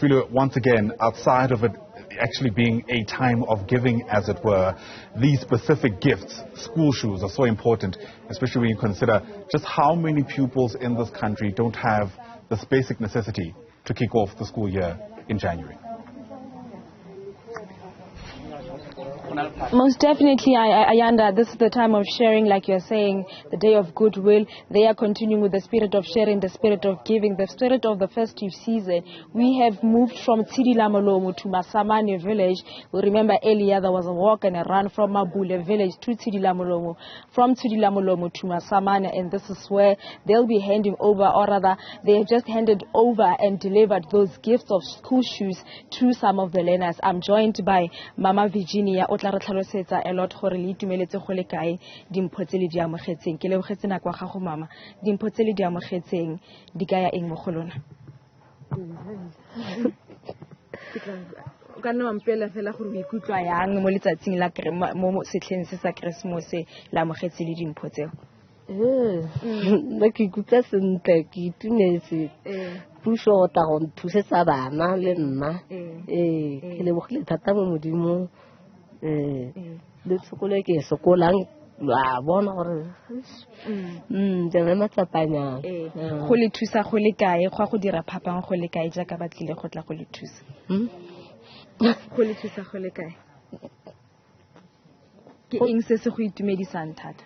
Refiloe, once again, outside of it actually being a time of giving, as it were, these specific gifts, school shoes, are so important, especially when you consider just how many pupils in this country don't have this basic necessity to kick off the school year in January. Most definitely, Ayanda, this is the time of sharing, like you're saying, the day of goodwill. They are continuing with the spirit of sharing, the spirit of giving, the spirit of the festive season. We have moved from Tswelelopele to Masamane village. We remember earlier there was a walk and a run from Mabule village to Tswelelopele, from Tswelelopele to Masamane, and this is where they'll be handing over, or rather, they have just handed over and delivered those gifts of school shoes to some of the learners. I'm joined by Mama Virginia. A lot gore le itumeletse go le kae dimpho tse le di amogetseng ke lebogetse nako ga go mama dimpho tse le di amogetseng di ka ya eng mo go lona ka nna mpela fela gore o ikutlwa yang mo letsatsing la mo setlheng se sa Christmas la amogetse le dimpho tseo nna ke ikutlwa sentle ke itumetse puso o tla go thusetsa bana le nna ke lebogile thata mo modimo le sekolo ke sekolang la bona gore le matsapanya go le thusa go le kae go dira phapang go le kae jaaka ba tlile go tla go le thusa go le thusa go le kae ke eng se se go itumedisang thata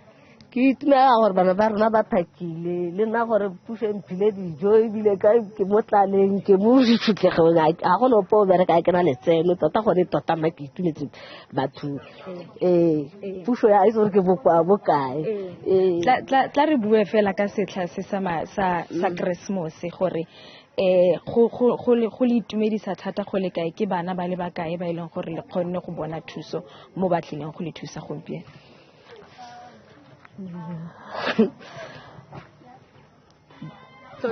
ke itumela gore bana ba rona ba phakile le nna gore puso mphile dijo ebile ka ke mo tlaleng ke mo dithutlego ga go no po bere ka ke na letseno tota gore tota nna ke itumetse batho puso ya itse gore ke bokae tla re bue fela ka setlha se sa Christmas gore go le itumedisa thata go le kae ke bana ba le ba kae ba ileng gore le kgonne go bona thuso mo batlileng go le thusa gompieno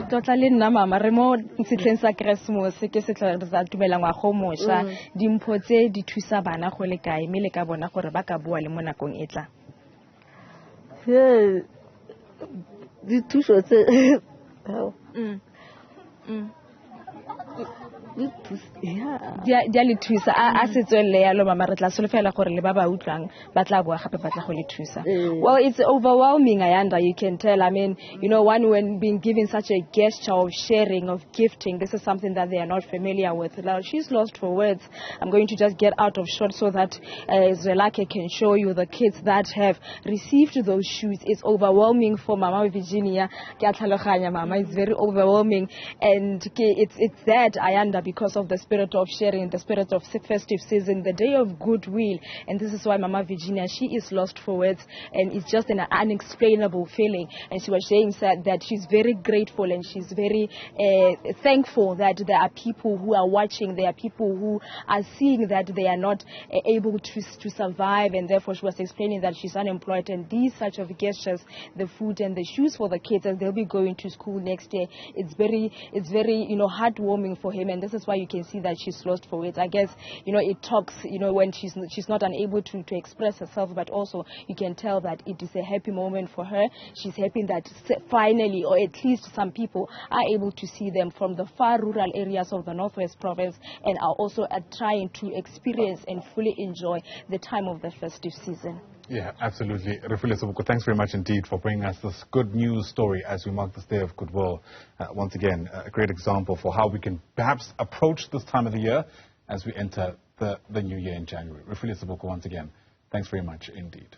Tota le nna mama re mo setlheng sa Christmas ke setlha re sa tumelang wa go moša dimpho tse di thusa bana go le kae mme le ka bona gore ba ka bua le mo nakong e tla di thuso tse dia le thusa a se tswelle yalo mama re tla solofela gore le ba ba utlwang ba tla boa gape ba tla go le thusa well it's overwhelming Ayanda you can tell I mean you know when being given such a gesture of sharing of gifting this is something that they are not familiar with now she's lost for words I'm going to just get out of shot so that Zwelake can show you the kids that have received those shoes it's overwhelming for Mama Virginia ke a tlhaloganya mama it's very overwhelming and it's that Ayanda because of the spirit of sharing, the spirit of festive season, the day of goodwill. And this is why Mama Virginia, she is lost for words and it's just an unexplainable feeling. And she was saying that she's very grateful and she's very thankful that there are people who are watching, there are people who are seeing that they are not able to survive and therefore she was explaining that she's unemployed and these such of gestures, the food and the shoes for the kids as they'll be going to school next year, it's very heartwarming for him and this is why you can see that she's lost for words. I guess, it talks, when she's not unable to express herself, but also you can tell that it is a happy moment for her. She's happy that finally, or at least some people are able to see them from the far rural areas of the Northwest Province and are also trying to experience and fully enjoy the time of the festive season. Yeah, absolutely. Refiloe Seboko, thanks very much indeed for bringing us this good news story as we mark this day of goodwill. Once again, a great example for how we can perhaps approach this time of the year as we enter the new year in January. Refiloe Seboko, once again, thanks very much indeed.